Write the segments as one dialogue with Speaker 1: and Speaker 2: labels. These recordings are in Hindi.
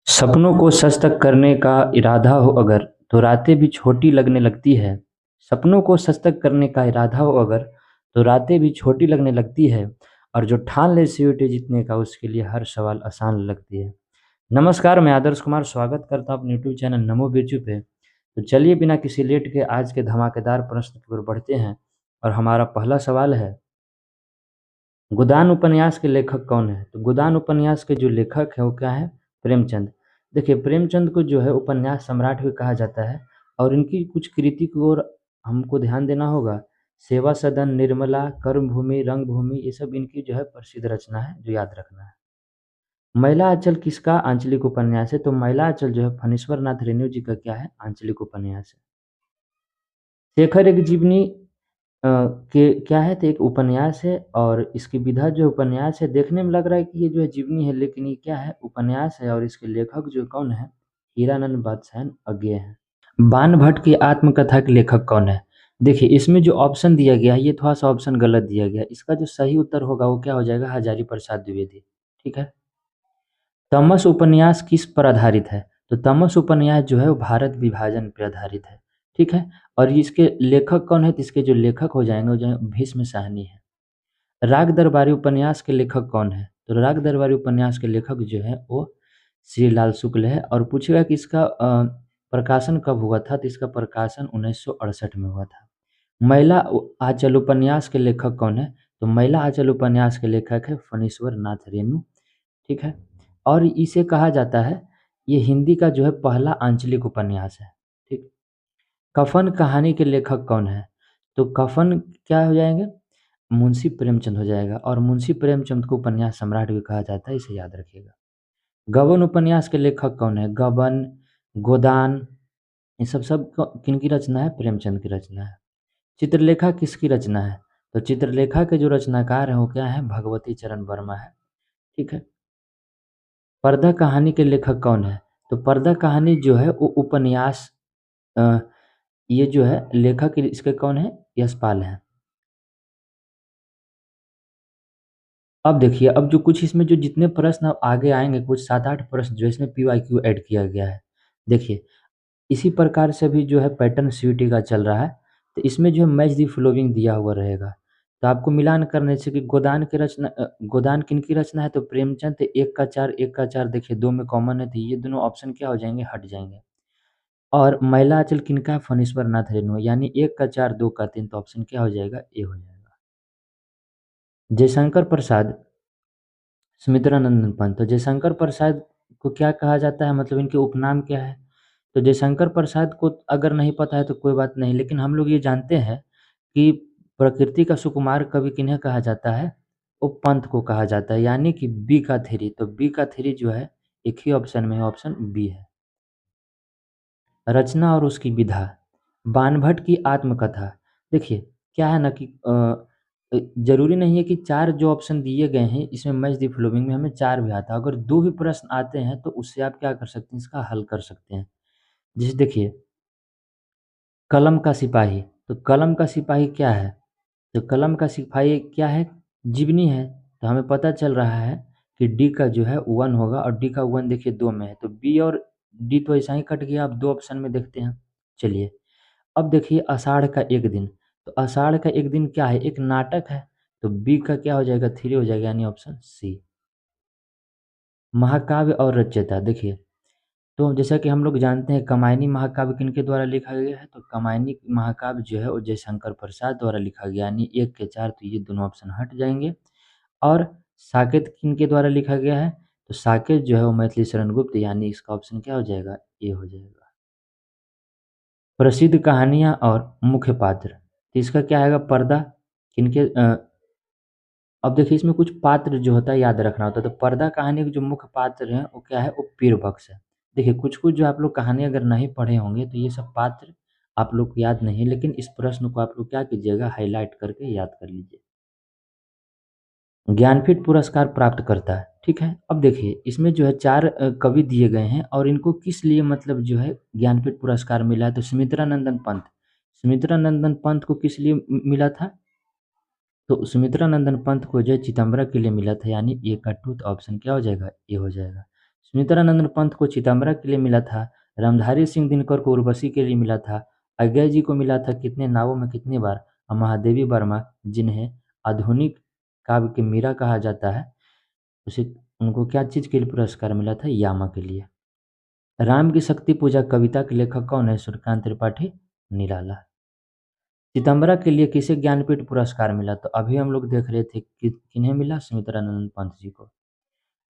Speaker 1: सपनों को सच तक करने का इरादा हो अगर तो रातें भी छोटी लगने लगती है। सपनों को सच तक करने का इरादा हो अगर तो रातें भी छोटी लगने लगती है। और जो ठान ले सीओटी जीतने का उसके लिए हर सवाल आसान लगती है। नमस्कार, मैं आदर्श कुमार स्वागत करता हूँ अपने यूट्यूब चैनल नमो बिरजू पे। तो चलिए बिना किसी लेट के आज के धमाकेदार प्रश्न की ओर बढ़ते हैं। और हमारा पहला सवाल है, गोदान उपन्यास के लेखक कौन है? तो गोदान उपन्यास के जो लेखक है वो क्या है? प्रेमचंद। देखिए, प्रेमचंद को जो है उपन्यास सम्राट भी कहा जाता है। और इनकी कुछ कृति की ओर हमको ध्यान देना होगा। सेवा सदन, निर्मला, कर्मभूमि, रंगभूमि, ये सब इनकी जो है प्रसिद्ध रचना है, जो याद रखना है। महिला आंचल किसका आंचलिक उपन्यास है? तो महिला आंचल जो है फणीश्वर नाथ रेणु जी का क्या है? आंचलिक उपन्यास है। शेखर एक जीवनी के क्या है? तो एक उपन्यास है। और इसकी विधा जो उपन्यास है, देखने में लग रहा है कि ये जो है जीवनी है, लेकिन ये क्या है? उपन्यास है। और इसके लेखक जो कौन है? हीरानंद बादशाहन अज्ञेय है। बाणभट्ट की आत्मकथा के लेखक कौन है? देखिए, इसमें जो ऑप्शन दिया गया है, ये थोड़ा सा ऑप्शन गलत दिया गया है। इसका जो सही उत्तर होगा वो क्या हो जाएगा? हजारी प्रसाद द्विवेदी। ठीक है। तमस उपन्यास किस पर आधारित है? तो तमस उपन्यास जो है वो भारत विभाजन पर आधारित है। ठीक है। और इसके लेखक कौन है? तो इसके जो लेखक हो जाएंगे वो जो है भीष्म साहनी है। राग दरबारी उपन्यास के लेखक कौन है? तो राग दरबारी उपन्यास के लेखक जो है वो श्री लाल शुक्ल है। और पूछेगा कि इसका प्रकाशन कब हुआ था? तो इसका प्रकाशन 1968 में हुआ था। महिला आंचल उपन्यास के लेखक कौन है? तो महिला आंचल उपन्यास के लेखक है फणीश्वर नाथ रेणु। ठीक है। और इसे कहा जाता है, ये हिंदी का जो है पहला आंचलिक उपन्यास है। ठीक। कफन कहानी के लेखक कौन है? तो कफन क्या हो जाएंगे? मुंशी प्रेमचंद हो जाएगा। और मुंशी प्रेमचंद को उपन्यास सम्राट भी कहा जाता है, इसे याद रखिएगा। गबन उपन्यास के लेखक कौन है? गबन, गोदान, ये सब किनकी रचना है? प्रेमचंद की रचना है। चित्रलेखा किसकी रचना है? तो चित्रलेखा के जो रचनाकार हैं वो क्या है? भगवती चरण वर्मा है। ठीक है। पर्दा कहानी के लेखक कौन है? तो पर्दा कहानी जो है वो उपन्यास अ, ये जो है लेखक इसके कौन है? यशपाल हैं। अब देखिए, अब जो कुछ इसमें जो जितने प्रश्न अब आगे आएँगे, कुछ 7-8 प्रश्न जो इसमें पीवाईक्यू ऐड किया गया है। देखिए, इसी प्रकार से भी जो है पैटर्न सीईटी का चल रहा है। तो इसमें जो है मैच द फॉलोइंग दिया हुआ रहेगा। तो आपको मिलान करने से कि गोदान किनकी रचना है? तो प्रेमचंद। तो 1 का 4, 1 का 4 देखिए 2 में कॉमन है, तो ये दोनों ऑप्शन क्या हो जाएँगे? हट जाएँगे। और महिला आंचल किनका है? फणीश्वर नाथ रेणु। यानी 1 का 4, 2 का 3, तो ऑप्शन क्या हो जाएगा? ए हो जाएगा। जयशंकर प्रसाद, सुमित्रानंदन पंत। तो जयशंकर प्रसाद को क्या कहा जाता है? मतलब इनके उपनाम क्या है? तो जयशंकर प्रसाद को अगर नहीं पता है तो कोई बात नहीं, लेकिन हम लोग ये जानते हैं कि प्रकृति का सुकुमार कवि किन्हें कहा जाता है? वो पंत को कहा जाता है, यानी कि बी का थ्री। तो बी का थ्री जो है एक ही ऑप्शन में है, ऑप्शन बी है। रचना और उसकी विधा। बाणभट्ट की आत्मकथा। देखिए, क्या है ना कि ज़रूरी नहीं है कि 4 जो ऑप्शन दिए गए हैं इसमें मैच द फॉलोइंग में हमें 4 भी आता है। अगर 2 भी प्रश्न आते हैं तो उससे आप क्या कर सकते हैं? इसका हल कर सकते हैं। जैसे देखिए, कलम का सिपाही। तो कलम का सिपाही क्या है? तो कलम का सिपाही क्या है? जीवनी है। तो हमें पता चल रहा है कि डी का जो है 1 होगा। और डी का 1 देखिए 2 में है, तो बी और डी तो ऐसा ही कट गया। अब 2 ऑप्शन में देखते हैं। चलिए, अब देखिए आषाढ़ का एक दिन। तो आषाढ़ का एक दिन क्या है? एक नाटक है। तो बी का क्या हो जाएगा? 3 हो जाएगा, यानी ऑप्शन सी। महाकाव्य और रचयिता। देखिए, तो जैसा कि हम लोग जानते हैं कामायनी महाकाव्य किनके द्वारा लिखा गया है? तो कामायनी महाकाव्य जो है वो जयशंकर प्रसाद द्वारा लिखा गया, यानी 1 के 4, तो ये दोनों ऑप्शन हट जाएँगे। और साकेत किनके द्वारा लिखा गया है? तो साकेत जो है वो मैथिली शरण गुप्त, यानी इसका ऑप्शन क्या हो जाएगा? ए हो जाएगा। प्रसिद्ध कहानियाँ और मुख्य पात्र। तो इसका क्या आएगा? पर्दा किनके अब देखिए, इसमें कुछ पात्र जो होता है याद रखना होता है। तो पर्दा कहानी के जो मुख्य पात्र हैं वो क्या है? वो पीरबक्स है। देखिए, कुछ-कुछ जो आप लोग कहानी अगर नहीं पढ़े होंगे तो ये सब पात्र आप लोग को याद नहीं है, लेकिन इस प्रश्न को आप लोग क्या कीजिएगा? हाइलाइट करके याद कर लीजिए। ज्ञानपीठ पुरस्कार प्राप्त करता है। ठीक है। अब देखिए, इसमें जो है 4 कवि दिए गए हैं और इनको किस लिए मतलब जो है ज्ञानपीठ पुरस्कार मिला है? तो सुमित्रानंदन पंत। सुमित्रानंदन पंत को किस लिए मिला था? तो सुमित्रानंदन पंत को जो है चिदम्बरा के लिए मिला था, यानी ए का 2, ऑप्शन क्या हो जाएगा? ए हो जाएगा। सुमित्रानंद पंत को चिदम्बरा के लिए मिला था, रामधारी सिंह दिनकर को उर्वशी के लिए मिला था, अज्ञय जी को मिला था कितने नावों में कितनी बार, और महादेवी वर्मा जिन्हें आधुनिक काव्य की मीरा कहा जाता है, उसे उनको क्या चीज़ के लिए पुरस्कार मिला था? यामा के लिए। राम की शक्ति पूजा कविता के लेखक कौन है? सूर्यकांत त्रिपाठी निराला। चिदम्बरा के लिए किसे ज्ञानपीठ पुरस्कार मिला? तो अभी हम लोग देख रहे थे कि किन्हें मिला? सुमित्रानंद पंत जी को।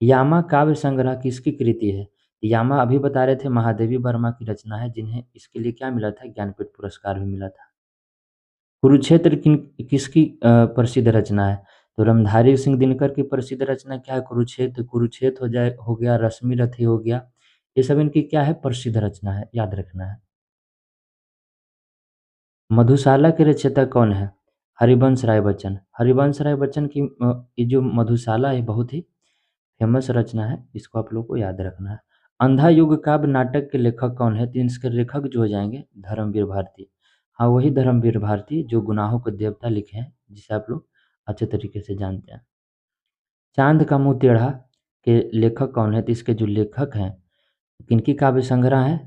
Speaker 1: यामा काव्य संग्रह किसकी कृति है? यामा अभी बता रहे थे महादेवी वर्मा की रचना है, जिन्हें इसके लिए क्या मिला था? ज्ञानपीठ पुरस्कार भी मिला था। कुरुक्षेत्र किसकी प्रसिद्ध रचना है? तो रामधारी सिंह दिनकर की प्रसिद्ध रचना क्या है? कुरुक्षेत्र। कुरुक्षेत्र हो गया, रश्मि रथी हो गया, ये सब इनकी क्या है? प्रसिद्ध रचना है, याद रखना है। मधुशाला के रचयिता कौन है? हरिवंश राय बच्चन। हरिवंश राय बच्चन की ये जो मधुशाला है बहुत ही फेमस रचना है, इसको आप लोग को याद रखना है। अंधा युग काव्य नाटक के लेखक कौन है? तो इसके लेखक जो हो जाएंगे धर्मवीर भारती। हाँ, वही धर्मवीर भारती जो गुनाहों के देवता लिखे हैं, जिसे आप लोग अच्छे तरीके से जानते हैं। चांद का मुंह टेढ़ा के लेखक कौन है? तो इसके जो लेखक हैं, किनकी काव्य संग्रह है?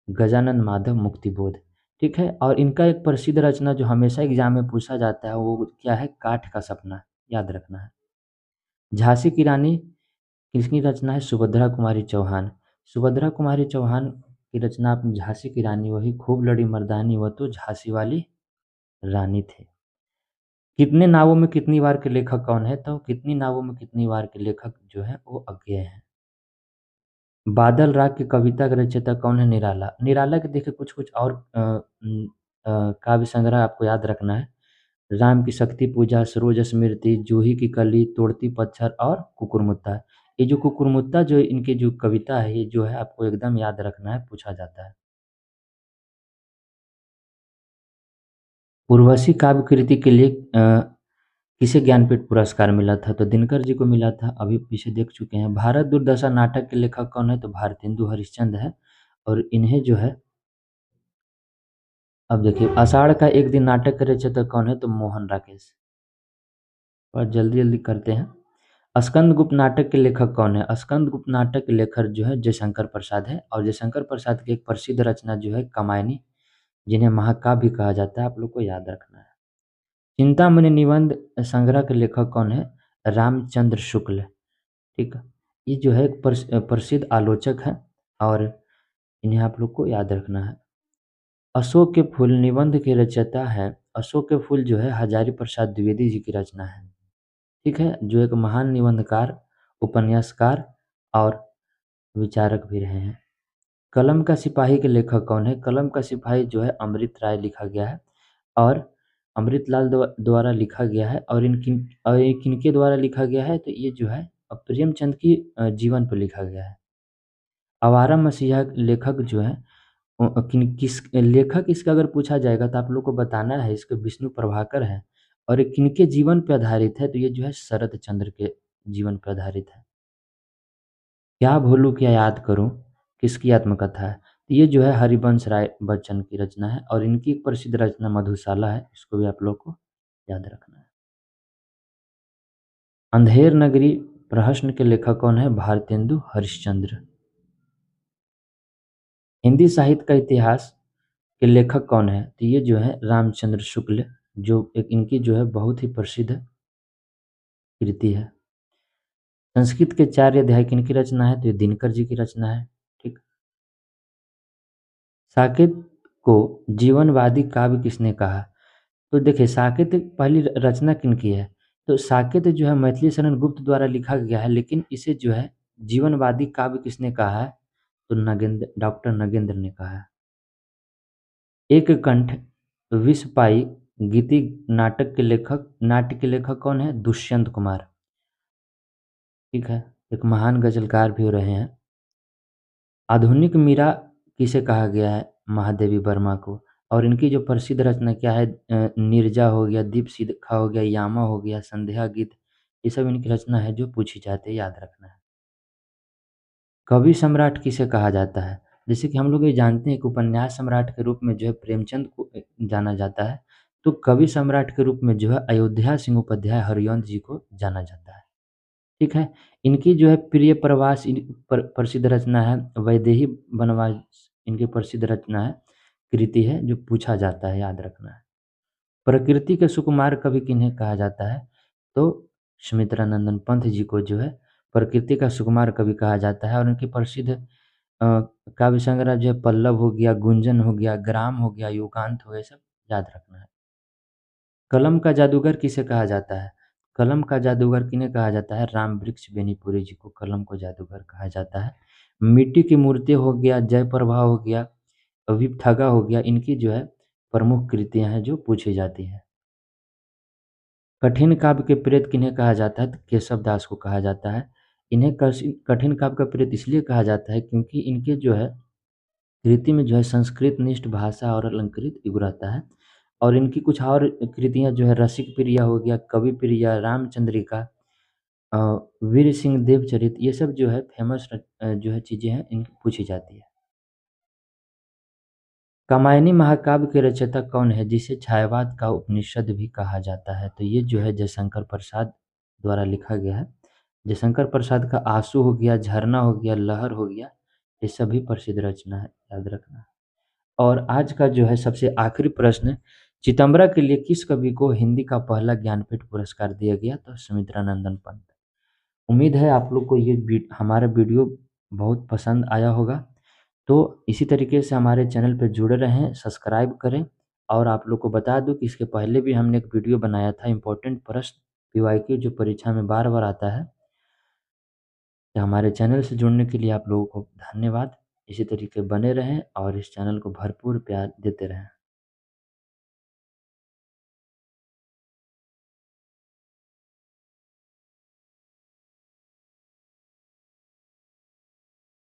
Speaker 1: गजानन माधव मुक्तिबोध। ठीक है, और इनका एक प्रसिद्ध रचना जो हमेशा एग्जाम में पूछा जाता है, वो क्या है? काठ का सपना, याद रखना है। झांसी की रानी किसकी रचना है? सुभद्रा कुमारी चौहान। सुभद्रा कुमारी चौहान की रचना अपनी झांसी की रानी, वही खूब लड़ी मर्दानी, वह तो झांसी वाली रानी थे। कितने नावों में कितनी बार के लेखक कौन है? तो कितनी नावों में कितनी बार के लेखक जो है वो अज्ञेय हैं। बादल राग की कविता का रचयिता कौन है? निराला। निराला के देखिए कुछ कुछ और काव्य संग्रह आपको याद रखना है। राम की शक्ति पूजा, सरोज स्मृति, जूही की कली, तोड़ती पत्थर और कुकुरमुत्ता। ये जो कुकुरमुत्ता जो इनकी जो कविता है, ये जो है आपको एकदम याद रखना है, पूछा जाता है। उर्वशी काव्य कृति के लिए किसे ज्ञानपीठ पुरस्कार मिला था? तो दिनकर जी को मिला था, अभी पीछे देख चुके हैं। भारत दुर्दशा नाटक के लेखक कौन है? तो भारतेंदु हरिश्चंद्र है, और इन्हें जो है, अब देखिए, आषाढ़ का एक दिन नाटक के रचयिता कौन है? तो मोहन राकेश। और जल्दी जल्दी करते हैं। स्कंदगुप्त नाटक के लेखक कौन है? स्कंदगुप्त नाटक के लेखक जो है जयशंकर प्रसाद है, और जयशंकर प्रसाद की एक प्रसिद्ध रचना जो है कामायनी, जिन्हें महाकाव्य भी कहा जाता है, आप लोग को याद रखना है। चिंतामणि निबंध संग्रह के लेखक कौन है? रामचंद्र शुक्ल। ठीक है, ये जो है एक प्रसिद्ध आलोचक है, और इन्हें आप लोग को याद रखना है। अशोक के फूल निबंध के रचयिता है। अशोक के फूल जो है हजारी प्रसाद द्विवेदी जी की रचना है। ठीक है, जो एक महान निबंधकार, उपन्यासकार और विचारक भी रहे हैं। कलम का सिपाही के लेखक कौन है? कलम का सिपाही जो है अमृत राय लिखा गया है, और अमृतलाल द्वारा लिखा गया है, और ये किनके द्वारा लिखा गया है? तो ये जो है प्रेमचंद की जीवन पर लिखा गया है। आवारा मसीहा लेखक जो है, किस लेखक इसका अगर पूछा जाएगा तो आप लोग को बताना है, इसके विष्णु प्रभाकर है, और ये किनके जीवन पर आधारित है? तो ये जो है शरत चंद्र के जीवन पर आधारित है। क्या भूलूं क्या याद करूं किसकी आत्मकथा है? तो ये जो है हरिवंश राय बच्चन की रचना है, और इनकी एक प्रसिद्ध रचना मधुशाला है, इसको भी आप लोग को याद रखना है। अंधेर नगरी प्रहसन के लेखक कौन है? भारतेंदु हरिश्चंद्र। हिंदी साहित्य का इतिहास के लेखक कौन है? तो ये जो है रामचंद्र शुक्ल, जो एक इनकी जो है बहुत ही प्रसिद्ध कृति है। संस्कृत के 4 अध्याय किनकी रचना है? तो ये दिनकर जी की रचना है। ठीक। साकेत को जीवनवादी काव्य किसने कहा? तो देखिए, साकेत पहली रचना किनकी है? तो साकेत जो है मैथिली शरण गुप्त द्वारा लिखा गया है, लेकिन इसे जो है जीवनवादी काव्य किसने कहा है? तो नगेंद्र, डॉक्टर नगेंद्र ने कहा है। एक कंठ विष पाई गीति नाट्य के लेखक कौन है? दुष्यंत कुमार। ठीक है, एक महान गजलकार भी हो रहे हैं। आधुनिक मीरा किसे कहा गया है? महादेवी वर्मा को। और इनकी जो प्रसिद्ध रचना क्या है? नीरजा हो गया, दीप शिखा हो गया, यामा हो गया, संध्या गीत, ये सब इनकी रचना है जो पूछी जाती है, याद रखना है। कवि सम्राट किसे कहा जाता है? जैसे कि हम लोग ये जानते हैं कि उपन्यास सम्राट के रूप में जो है प्रेमचंद को जाना जाता है, तो कवि सम्राट के रूप में जो है अयोध्या सिंह उपाध्याय हरिवंश जी को जाना जाता है। ठीक है, इनकी जो है प्रिय प्रवास प्रसिद्ध रचना है वैदेही वनवास। इनकी प्रसिद्ध रचना है, कृति है जो पूछा जाता है, याद रखना है। प्रकृति के सुकुमार कवि किन्हें कहा जाता है? तो सुमित्रानंदन पंत जी को जो है प्रकृति का सुकुमार कवि कहा जाता है। और उनकी प्रसिद्ध काव्य संग्रह जो है पल्लव हो गया, गुंजन हो गया, ग्राम हो गया, युगांत हो गया, सब याद रखना है। कलम का जादूगर किसे कहा जाता है? कलम का जादूगर किन्हें कहा जाता है? राम वृक्ष बेनीपुरी जी को कलम को जादूगर कहा जाता है। मिट्टी की मूर्ति हो गया, जय प्रभा हो गया, विपठगा हो गया, इनकी जो है प्रमुख कृतियां हैं जो पूछी जाती हैं। कठिन काव्य के प्रेत किन्हें कहा जाता है? तो केशव दास को कहा जाता है। इन्हें कठिन काव्य का प्रेत इसलिए कहा जाता है क्योंकि इनके जो है कृति में जो है संस्कृत निष्ठ भाषा और अलंकृत युग रहता है। और इनकी कुछ और कृतियाँ जो है रसिक प्रिया हो गया, कवि प्रिया, रामचंद्रिका, अ, वीर सिंह देवचरित, ये सब जो है फेमस जो है चीज़ें हैं, इनकी पूछी जाती है। कामायनी महाकाव्य के रचयिता कौन है जिसे छायावाद का उपनिषद भी कहा जाता है? तो ये जो है जयशंकर प्रसाद द्वारा लिखा गया है। जयशंकर प्रसाद का आंसू हो गया, झरना हो गया, लहर हो गया, ये सभी प्रसिद्ध रचना है, याद रखना। और आज का जो है सबसे आखिरी प्रश्न, चितंबरा के लिए किस कवि को हिंदी का पहला ज्ञानपीठ पुरस्कार दिया गया? तो सुमित्रानंदन पंत। उम्मीद है आप लोग को ये हमारा वीडियो बहुत पसंद आया होगा। तो इसी तरीके से हमारे चैनल पे जुड़े रहें, सब्सक्राइब करें। और आप लोग को बता दूं कि इसके पहले भी हमने एक वीडियो बनाया था इम्पोर्टेंट प्रश्न पीवाईक्यू जो परीक्षा में बार बार आता है। तो हमारे चैनल से जुड़ने के लिए आप लोगों को धन्यवाद। इसी तरीके बने रहें और इस चैनल को भरपूर प्यार देते रहें।